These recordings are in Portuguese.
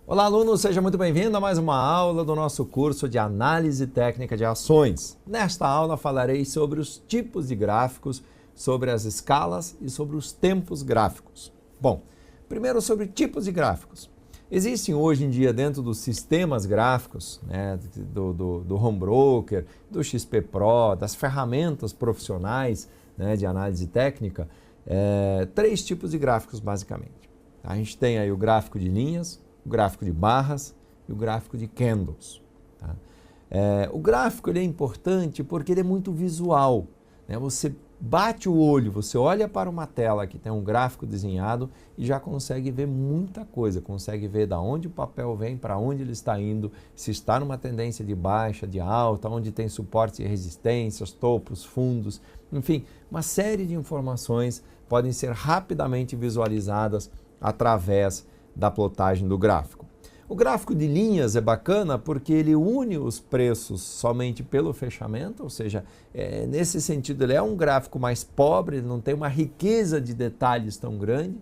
Olá, aluno, seja muito bem-vindo a mais uma aula do nosso curso de Análise Técnica de Ações. Nesta aula falarei sobre os tipos de gráficos, sobre as escalas e sobre os tempos gráficos. Bom, primeiro sobre tipos de gráficos. Existem hoje em dia dentro dos sistemas gráficos, do Home Broker, do XP Pro, das ferramentas profissionais de análise técnica, três tipos de gráficos basicamente. A gente tem aí o gráfico de linhas, o gráfico de barras e o gráfico de candles. Tá? O gráfico ele é importante porque ele é muito visual. Você bate o olho, você olha para uma tela que tem um gráfico desenhado e já consegue ver muita coisa, consegue ver de onde o papel vem, para onde ele está indo, se está numa tendência de baixa, de alta, onde tem suportes e resistências, topos, fundos, enfim, uma série de informações podem ser rapidamente visualizadas através da plotagem do gráfico. O gráfico de linhas é bacana porque ele une os preços somente pelo fechamento, ou seja, nesse sentido ele é um gráfico mais pobre, ele não tem uma riqueza de detalhes tão grande,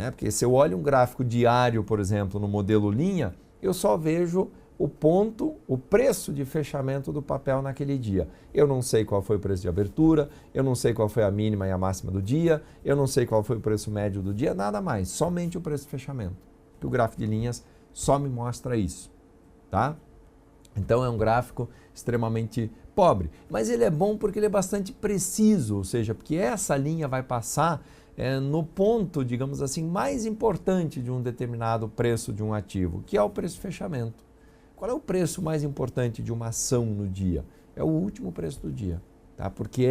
porque se eu olho um gráfico diário, por exemplo, no modelo linha, eu só vejo o ponto, o preço de fechamento do papel naquele dia. Eu não sei qual foi o preço de abertura, eu não sei qual foi a mínima e a máxima do dia, eu não sei qual foi o preço médio do dia, nada mais, somente o preço de fechamento. O gráfico de linhas só me mostra isso, tá? Então é um gráfico extremamente pobre, mas ele é bom porque ele é bastante preciso, ou seja, porque essa linha vai passar no ponto, digamos assim, mais importante de um determinado preço de um ativo, que é o preço de fechamento. Qual é o preço mais importante de uma ação no dia? É o último preço do dia, tá? Porque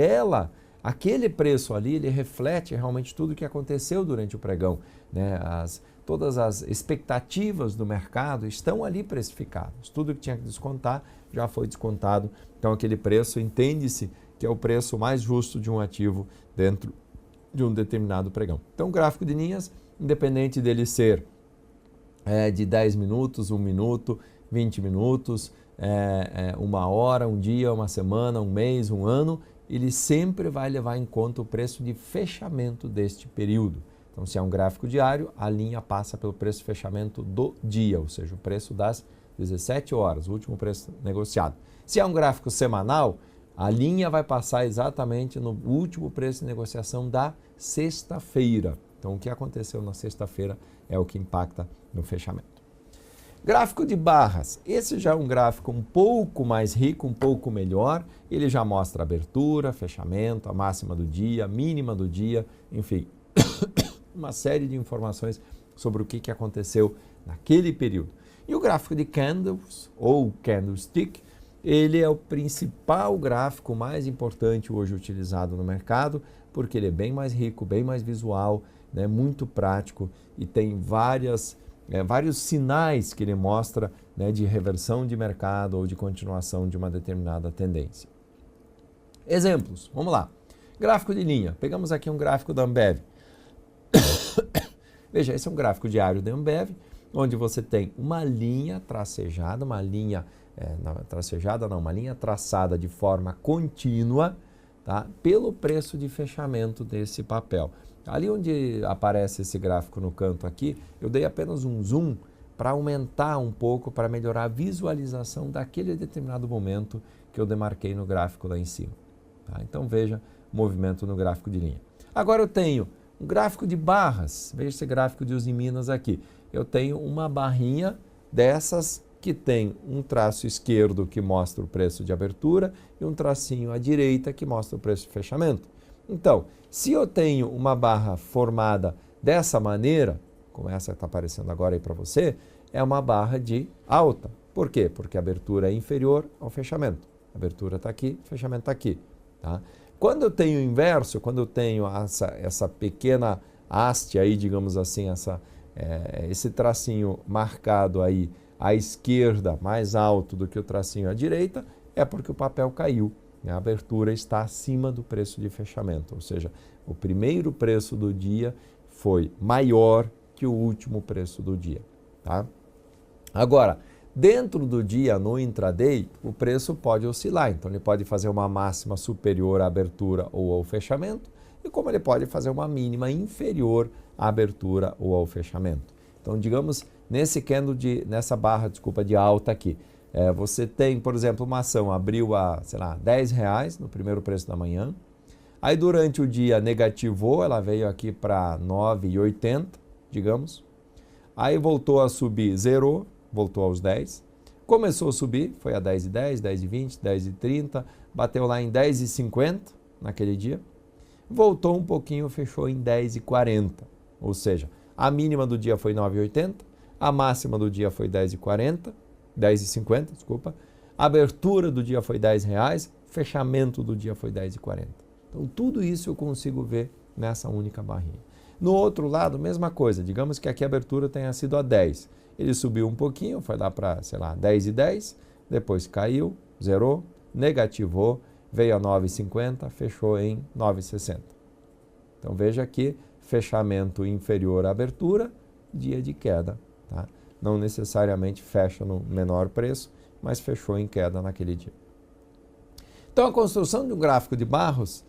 aquele preço ali, ele reflete realmente tudo o que aconteceu durante o pregão, todas as expectativas do mercado estão ali precificadas. Tudo que tinha que descontar já foi descontado. Então, aquele preço entende-se que é o preço mais justo de um ativo dentro de um determinado pregão. Então, o gráfico de linhas, independente dele ser de 10 minutos, 1 minuto, 20 minutos, 1 hora, 1 dia, 1 semana, 1 mês, 1 ano, ele sempre vai levar em conta o preço de fechamento deste período. Então, se é um gráfico diário, a linha passa pelo preço de fechamento do dia, ou seja, o preço das 17 horas, o último preço negociado. Se é um gráfico semanal, a linha vai passar exatamente no último preço de negociação da sexta-feira. Então, o que aconteceu na sexta-feira é o que impacta no fechamento. Gráfico de barras, esse já é um gráfico um pouco mais rico, um pouco melhor, ele já mostra abertura, fechamento, a máxima do dia, a mínima do dia, enfim, uma série de informações sobre o que aconteceu naquele período. E o gráfico de candles, ou candlestick, ele é o principal gráfico mais importante hoje utilizado no mercado, porque ele é bem mais rico, bem mais visual, muito prático e tem vários sinais que ele mostra de reversão de mercado ou de continuação de uma determinada tendência. Exemplos, vamos lá. Gráfico de linha, pegamos aqui um gráfico da Ambev. Veja, esse é um gráfico diário da Ambev, onde você tem uma linha tracejada, uma linha traçada de forma contínua, tá? Pelo preço de fechamento desse papel. Ali onde aparece esse gráfico no canto aqui, eu dei apenas um zoom para aumentar um pouco, para melhorar a visualização daquele determinado momento que eu demarquei no gráfico lá em cima. Tá? Então veja o movimento no gráfico de linha. Agora eu tenho um gráfico de barras, veja esse gráfico de Usiminas aqui. Eu tenho uma barrinha dessas que tem um traço esquerdo que mostra o preço de abertura e um tracinho à direita que mostra o preço de fechamento. Então, se eu tenho uma barra formada dessa maneira, como essa que está aparecendo agora aí para você, é uma barra de alta. Por quê? Porque a abertura é inferior ao fechamento. A abertura está aqui, o fechamento está aqui. Tá? Quando eu tenho o inverso, quando eu tenho essa pequena haste aí, digamos assim, esse tracinho marcado aí à esquerda, mais alto do que o tracinho à direita, é porque o papel caiu. A abertura está acima do preço de fechamento, ou seja, o primeiro preço do dia foi maior que o último preço do dia. Tá? Agora, dentro do dia, no intraday, o preço pode oscilar, então ele pode fazer uma máxima superior à abertura ou ao fechamento, e como ele pode fazer uma mínima inferior à abertura ou ao fechamento. Então, digamos nesse candle nessa barra, desculpa, de alta aqui, você tem, por exemplo, uma ação abriu a, sei lá, R$10 no primeiro preço da manhã, aí durante o dia negativou, ela veio aqui para 9,80, digamos, aí voltou a subir, zerou, voltou aos 10, começou a subir, foi a 10,10, 10,20, 10,30, bateu lá em 10,50 naquele dia, voltou um pouquinho, fechou em 10,40, ou seja, a mínima do dia foi 9,80, a máxima do dia foi 10,40, 10,50, desculpa, a abertura do dia foi R$10, fechamento do dia foi 10,40. Então tudo isso eu consigo ver nessa única barrinha. No outro lado, mesma coisa, digamos que aqui a abertura tenha sido a 10. Ele subiu um pouquinho, foi lá para, sei lá, 10,10, depois caiu, zerou, negativou, veio a 9,50, fechou em 9,60. Então veja aqui, fechamento inferior à abertura, dia de queda. Tá? Não necessariamente fecha no menor preço, mas fechou em queda naquele dia. Então a construção de um gráfico de barras,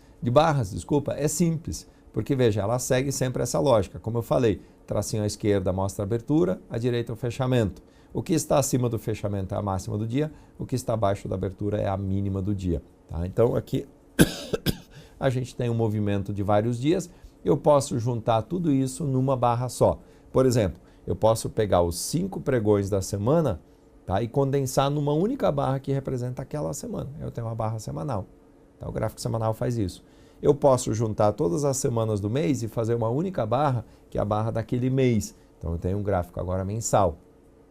é simples, porque veja, ela segue sempre essa lógica. Como eu falei, tracinho à esquerda mostra a abertura, à direita o fechamento. O que está acima do fechamento é a máxima do dia, o que está abaixo da abertura é a mínima do dia. Tá? Então aqui a gente tem um movimento de vários dias, eu posso juntar tudo isso numa barra só. Por exemplo, eu posso pegar os 5 pregões da semana, tá, e condensar numa única barra que representa aquela semana. Eu tenho uma barra semanal. Tá? O gráfico semanal faz isso. Eu posso juntar todas as semanas do mês e fazer uma única barra, que é a barra daquele mês. Então eu tenho um gráfico agora mensal.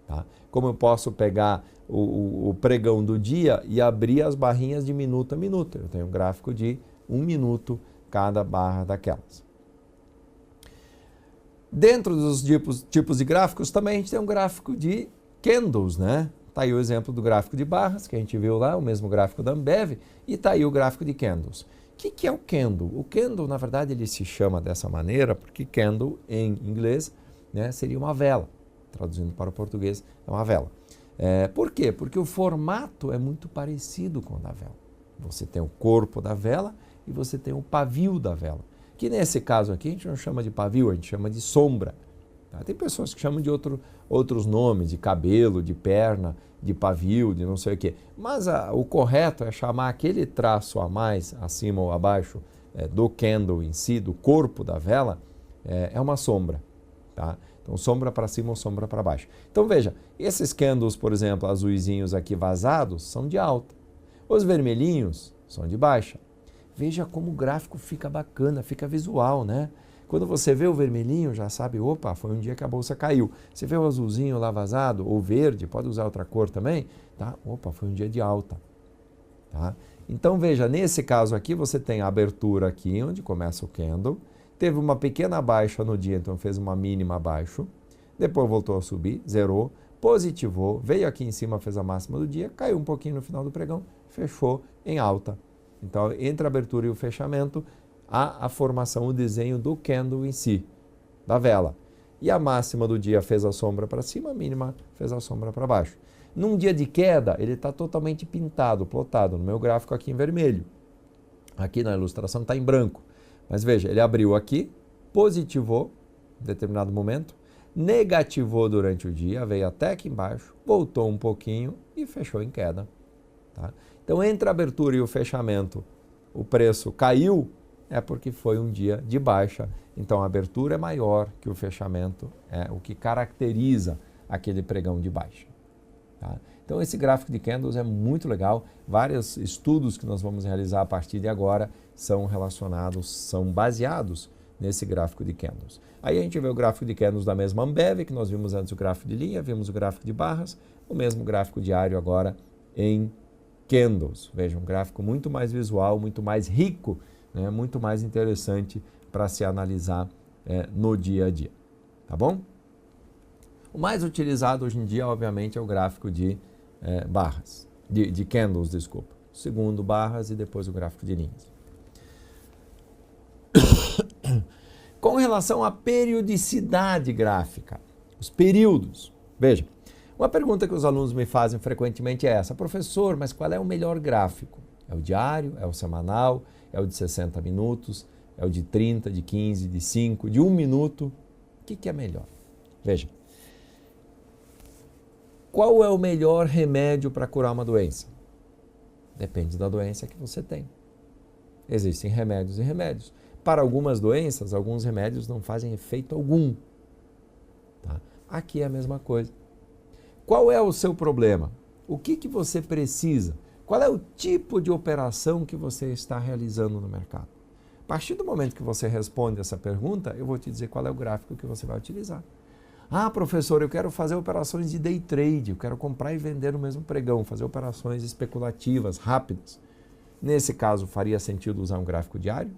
Tá? Como eu posso pegar o pregão do dia e abrir as barrinhas de minuto a minuto. Eu tenho um gráfico de 1 minuto cada barra daquelas. Dentro dos tipos de gráficos, também a gente tem um gráfico de candles, né? Está aí o exemplo do gráfico de barras, que a gente viu lá, o mesmo gráfico da Ambev, e está aí o gráfico de candles. O que é o candle? O candle, na verdade, ele se chama dessa maneira, porque candle, em inglês, né, seria uma vela. Traduzindo para o português, é uma vela. Por quê? Porque o formato é muito parecido com o da vela. Você tem o corpo da vela e você tem o pavio da vela. Que nesse caso aqui a gente não chama de pavio, a gente chama de sombra. Tá? Tem pessoas que chamam de outros nomes, de cabelo, de perna, de pavio, de não sei o quê. Mas o correto é chamar aquele traço a mais, acima ou abaixo, do candle em si, do corpo da vela, é uma sombra. Tá? Então sombra para cima ou sombra para baixo. Então veja, esses candles, por exemplo, azuizinhos aqui vazados, são de alta. Os vermelhinhos são de baixa. Veja como o gráfico fica bacana, fica visual, né? Quando você vê o vermelhinho, já sabe, opa, foi um dia que a bolsa caiu. Você vê o azulzinho lá vazado, ou verde, pode usar outra cor também, tá? Opa, foi um dia de alta. Tá? Então veja, nesse caso aqui você tem a abertura aqui, onde começa o candle, teve uma pequena baixa no dia, então fez uma mínima abaixo, depois voltou a subir, zerou, positivou, veio aqui em cima, fez a máxima do dia, caiu um pouquinho no final do pregão, fechou em alta. Então, entre a abertura e o fechamento, há a formação, o desenho do candle em si, da vela. E a máxima do dia fez a sombra para cima, a mínima fez a sombra para baixo. Num dia de queda, ele está totalmente pintado, plotado, no meu gráfico aqui em vermelho. Aqui na ilustração está em branco. Mas veja, ele abriu aqui, positivou em determinado momento, negativou durante o dia, veio até aqui embaixo, voltou um pouquinho e fechou em queda. Tá? Então, entre a abertura e o fechamento, o preço caiu, é porque foi um dia de baixa. Então, a abertura é maior que o fechamento, é o que caracteriza aquele pregão de baixa. Tá? Então, esse gráfico de candles é muito legal. Vários estudos que nós vamos realizar a partir de agora são relacionados, são baseados nesse gráfico de candles. Aí a gente vê o gráfico de candles da mesma Ambev, que nós vimos antes o gráfico de linha, vimos o gráfico de barras, o mesmo gráfico diário agora em candles. Veja, um gráfico muito mais visual, muito mais rico, né, muito mais interessante para se analisar no dia a dia. Tá bom? O mais utilizado hoje em dia, obviamente, é o gráfico de barras, de candles, desculpa. Segundo barras e depois o gráfico de linhas. Com relação à periodicidade gráfica, os períodos, veja, uma pergunta que os alunos me fazem frequentemente é essa: professor, mas qual é o melhor gráfico? É o diário? É o semanal? É o de 60 minutos? É o de 30, de 15, de 5, de 1 minuto? O que é melhor? Veja, Qual é o melhor remédio para curar uma doença? Depende da doença que você tem. Existem remédios e remédios. Para algumas doenças, alguns remédios não fazem efeito algum. Tá? Aqui é a mesma coisa. Qual é o seu problema? O que você precisa? Qual é o tipo de operação que você está realizando no mercado? A partir do momento que você responde essa pergunta, eu vou te dizer qual é o gráfico que você vai utilizar. Ah, professor, eu quero fazer operações de day trade, eu quero comprar e vender no mesmo pregão, fazer operações especulativas, rápidas. Nesse caso, faria sentido usar um gráfico diário?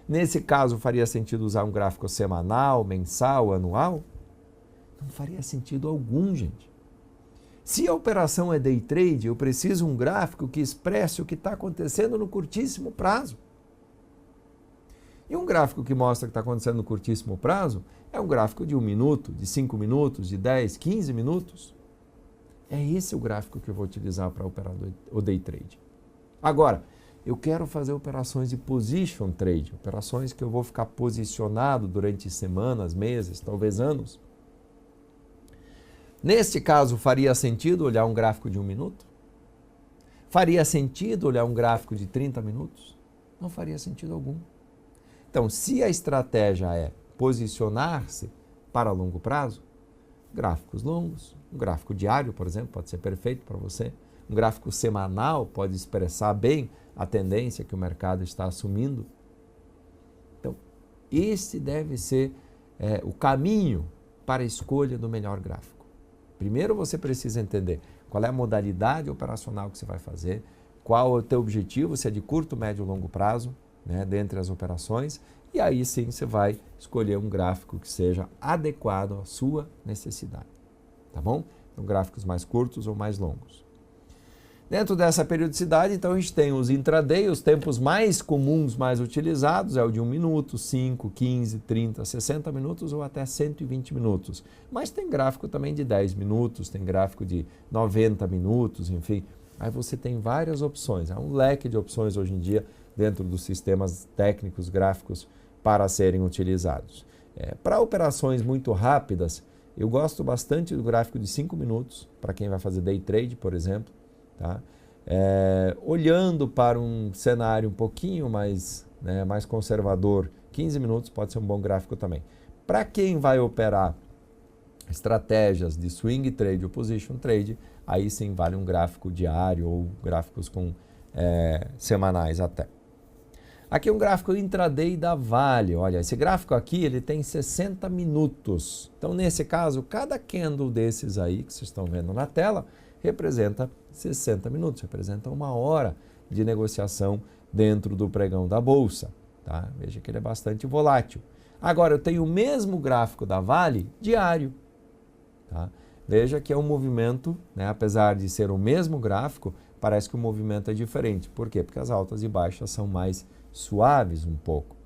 Nesse caso, faria sentido usar um gráfico semanal, mensal, anual? Não faria sentido algum, gente. Se a operação é day trade, eu preciso de um gráfico que expresse o que está acontecendo no curtíssimo prazo. E um gráfico que mostra o que está acontecendo no curtíssimo prazo é um gráfico de 1 minuto, de 5 minutos, de 10, 15 minutos. É esse o gráfico que eu vou utilizar para operar o day trade. Agora, eu quero fazer operações de position trade, operações que eu vou ficar posicionado durante semanas, meses, talvez anos. Neste caso, faria sentido olhar um gráfico de 1 minuto? Faria sentido olhar um gráfico de 30 minutos? Não faria sentido algum. Então, se a estratégia é posicionar-se para longo prazo, gráficos longos, um gráfico diário, por exemplo, pode ser perfeito para você. Um gráfico semanal pode expressar bem a tendência que o mercado está assumindo. Então, esse deve ser o caminho para a escolha do melhor gráfico. Primeiro você precisa entender qual é a modalidade operacional que você vai fazer, qual é o teu objetivo, se é de curto, médio ou longo prazo, né, dentre as operações, e aí sim você vai escolher um gráfico que seja adequado à sua necessidade, tá bom? Então, gráficos mais curtos ou mais longos. Dentro dessa periodicidade, então, a gente tem os intraday, os tempos mais comuns, mais utilizados, é o de 1 minuto, 5, 15, 30, 60 minutos ou até 120 minutos. Mas tem gráfico também de 10 minutos, tem gráfico de 90 minutos, enfim. Aí você tem várias opções, há um leque de opções hoje em dia dentro dos sistemas técnicos gráficos para serem utilizados. Para operações muito rápidas, eu gosto bastante do gráfico de 5 minutos, para quem vai fazer day trade, por exemplo. Tá? Olhando para um cenário um pouquinho mais conservador, 15 minutos pode ser um bom gráfico também. Para quem vai operar estratégias de swing trade ou position trade, aí sim vale um gráfico diário ou gráficos com semanais até. Aqui é um gráfico intraday da Vale. Olha, esse gráfico aqui ele tem 60 minutos. Então, nesse caso, cada candle desses aí que vocês estão vendo na tela representa 60 minutos, representa 1 hora de negociação dentro do pregão da Bolsa. Tá? Veja que ele é bastante volátil. Agora, eu tenho o mesmo gráfico da Vale diário. Tá? Veja que é um movimento, apesar de ser o mesmo gráfico, parece que o movimento é diferente. Por quê? Porque as altas e baixas são mais suaves um pouco.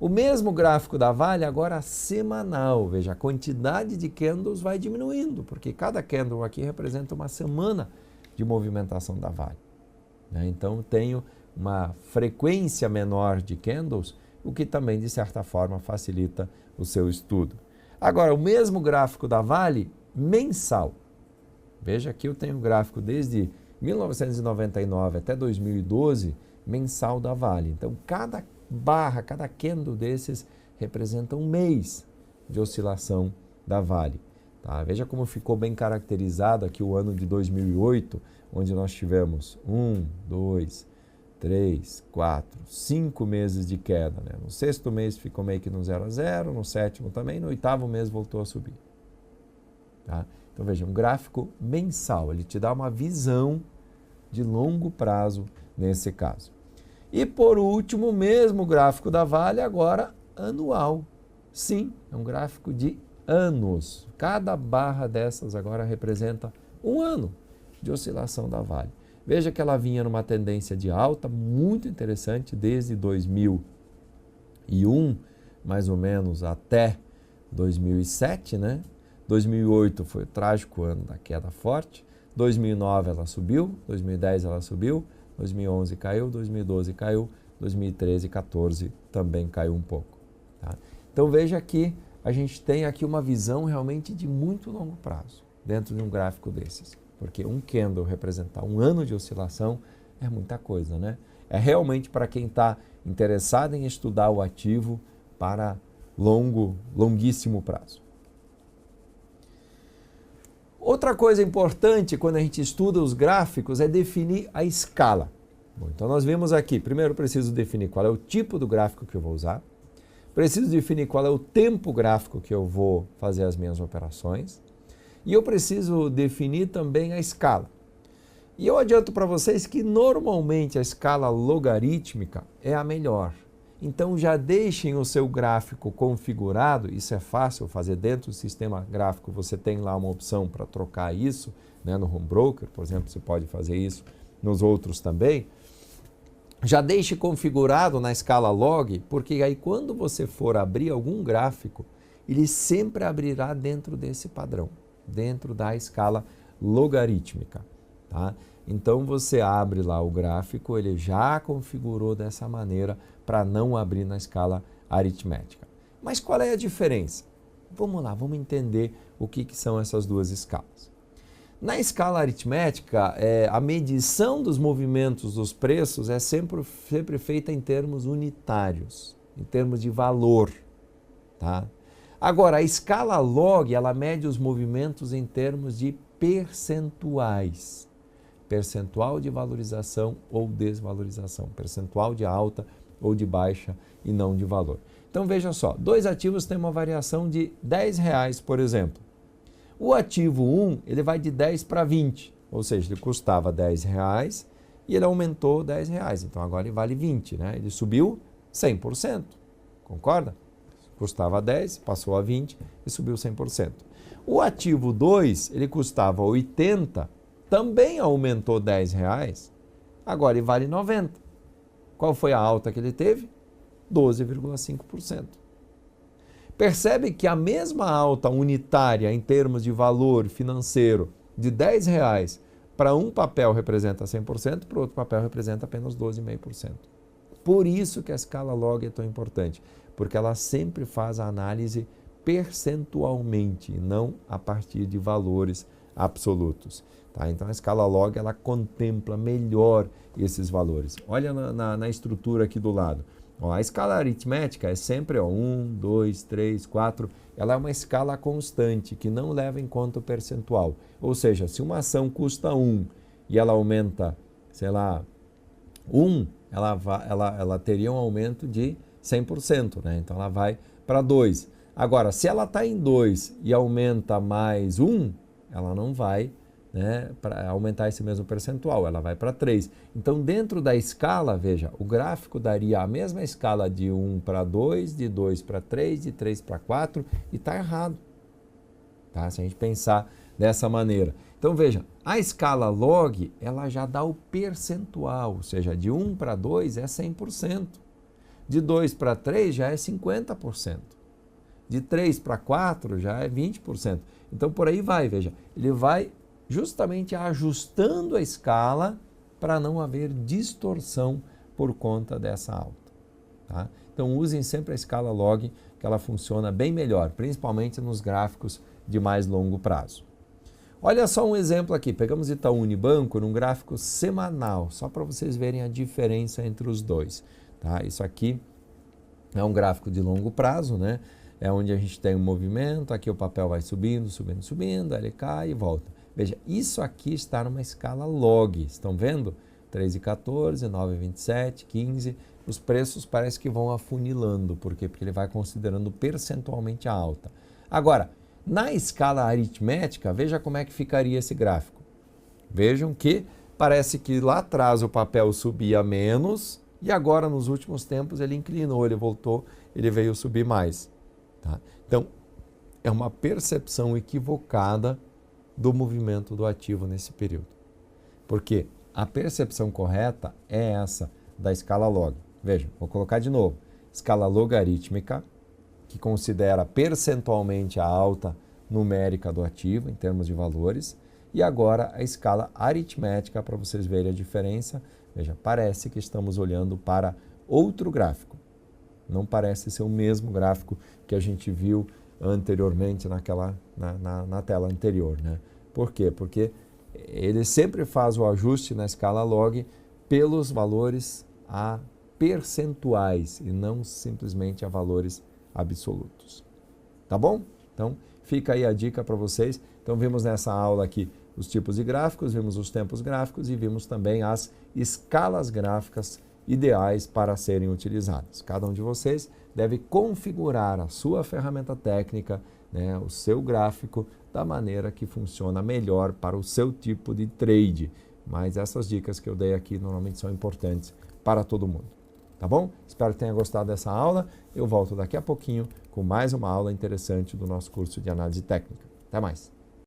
O mesmo gráfico da Vale agora semanal. Veja, a quantidade de candles vai diminuindo, porque cada candle aqui representa uma semana de movimentação da Vale. Então, eu tenho uma frequência menor de candles, o que também, de certa forma, facilita o seu estudo. Agora, o mesmo gráfico da Vale mensal. Veja aqui eu tenho um gráfico desde 1999 até 2012, mensal da Vale. Então, cada barra, cada candle desses representa um mês de oscilação da Vale. Tá? Veja como ficou bem caracterizado aqui o ano de 2008, onde nós tivemos 1, 2, 3, 4, 5 meses de queda. No 6º mês ficou meio que no 0 a 0, no 7º também, no 8º mês voltou a subir. Tá? Então veja, um gráfico mensal, ele te dá uma visão de longo prazo nesse caso. E por último, o mesmo gráfico da Vale, agora anual. Sim, é um gráfico de anos. Cada barra dessas agora representa um ano de oscilação da Vale. Veja que ela vinha numa tendência de alta muito interessante desde 2001, mais ou menos, até 2007, 2008 foi o trágico ano da queda forte. 2009 ela subiu, 2010 ela subiu, 2011 caiu, 2012 caiu, 2013 e 2014 também caiu um pouco. Tá? Então veja que a gente tem aqui uma visão realmente de muito longo prazo dentro de um gráfico desses. porque um candle representar um ano de oscilação é muita coisa, né? É realmente para quem está interessado em estudar o ativo para longuíssimo prazo. Outra coisa importante quando a gente estuda os gráficos é definir a escala. Bom, então nós vimos aqui, primeiro eu preciso definir qual é o tipo do gráfico que eu vou usar, preciso definir qual é o tempo gráfico que eu vou fazer as minhas operações e eu preciso definir também a escala. E eu adianto para vocês que normalmente a escala logarítmica é a melhor. Então já deixem o seu gráfico configurado, isso é fácil fazer dentro do sistema gráfico, você tem lá uma opção para trocar isso, né, no Home Broker, por exemplo, você pode fazer isso nos outros também. Já deixe configurado na escala log, porque aí quando você for abrir algum gráfico, ele sempre abrirá dentro desse padrão, dentro da escala logarítmica. Tá? Então você abre lá o gráfico, ele já configurou dessa maneira para não abrir na escala aritmética. Mas qual é a diferença? Vamos lá, vamos entender o que são essas duas escalas. Na escala aritmética, a medição dos movimentos dos preços é sempre feita em termos unitários, em termos de valor. Tá? Agora, a escala log, ela mede os movimentos em termos de percentuais. Percentual de valorização ou desvalorização, percentual de alta ou de baixa e não de valor. Então veja só, dois ativos têm uma variação de R$10, por exemplo. O ativo 1, ele vai de 10 para 20, ou seja, ele custava R$10 e ele aumentou R$10, então agora ele vale 20, né? Ele subiu 100%, concorda? Custava 10, passou a 20 e subiu 100%. O ativo 2, ele custava 80, também aumentou R$10, agora ele vale 90. Qual foi a alta que ele teve? 12,5%. Percebe que a mesma alta unitária em termos de valor financeiro de R$10 para um papel representa 100%, para o outro papel representa apenas 12,5%. Por isso que a escala log é tão importante, porque ela sempre faz a análise percentualmente, não a partir de valores absolutos. Tá? Então a escala log ela contempla melhor esses valores. Olha na estrutura aqui do lado. Ó, a escala aritmética é sempre 1, 2, 3, 4. Ela é uma escala constante que não leva em conta o percentual. Ou seja, se uma ação custa 1 e ela aumenta, sei lá, 1, ela teria um aumento de 100%. Né? Então ela vai para 2. Agora, se ela está em 2 e aumenta mais 1, ela não vai, né, para aumentar esse mesmo percentual, ela vai para 3. Então, dentro da escala, veja, o gráfico daria a mesma escala de 1 para 2, de 2 para 3, de 3 para 4, e está errado. Tá? Se a gente pensar dessa maneira. Então, veja, a escala log, ela já dá o percentual, ou seja, de 1 para 2 é 100%, de 2 para 3 já é 50%, de 3 para 4 já é 20%. Então, por aí vai, veja, ele vai justamente ajustando a escala para não haver distorção por conta dessa alta. Tá? Então usem sempre a escala log, que ela funciona bem melhor, principalmente nos gráficos de mais longo prazo. Olha só um exemplo aqui, pegamos Itaú Unibanco num gráfico semanal, só para vocês verem a diferença entre os dois. Tá? Isso aqui é um gráfico de longo prazo, né? É onde a gente tem um movimento, aqui o papel vai subindo, subindo, subindo, aí ele cai e volta. Veja, isso aqui está numa escala log, estão vendo? 3,14, 9,27, 15, os preços parece que vão afunilando, por quê? Porque ele vai considerando percentualmente a alta. Agora, na escala aritmética, veja como é que ficaria esse gráfico. Vejam que parece que lá atrás o papel subia menos e agora nos últimos tempos ele inclinou, ele voltou, ele veio subir mais. Tá? Então, é uma percepção equivocada do movimento do ativo nesse período. Porque a percepção correta é essa da escala log. Veja, vou colocar de novo. Escala logarítmica, que considera percentualmente a alta numérica do ativo, em termos de valores. E agora a escala aritmética, para vocês verem a diferença. Veja, parece que estamos olhando para outro gráfico. Não parece ser o mesmo gráfico que a gente viu anteriormente na tela anterior. Né? Por quê? Porque ele sempre faz o ajuste na escala log pelos valores a percentuais e não simplesmente a valores absolutos. Tá bom? Então, fica aí a dica para vocês. Então, vimos nessa aula aqui os tipos de gráficos, vimos os tempos gráficos e vimos também as escalas gráficas ideais para serem utilizadas. Cada um de vocês deve configurar a sua ferramenta técnica, né, o seu gráfico, da maneira que funciona melhor para o seu tipo de trade. Mas essas dicas que eu dei aqui normalmente são importantes para todo mundo. Tá bom? Espero que tenha gostado dessa aula. Eu volto daqui a pouquinho com mais uma aula interessante do nosso curso de análise técnica. Até mais!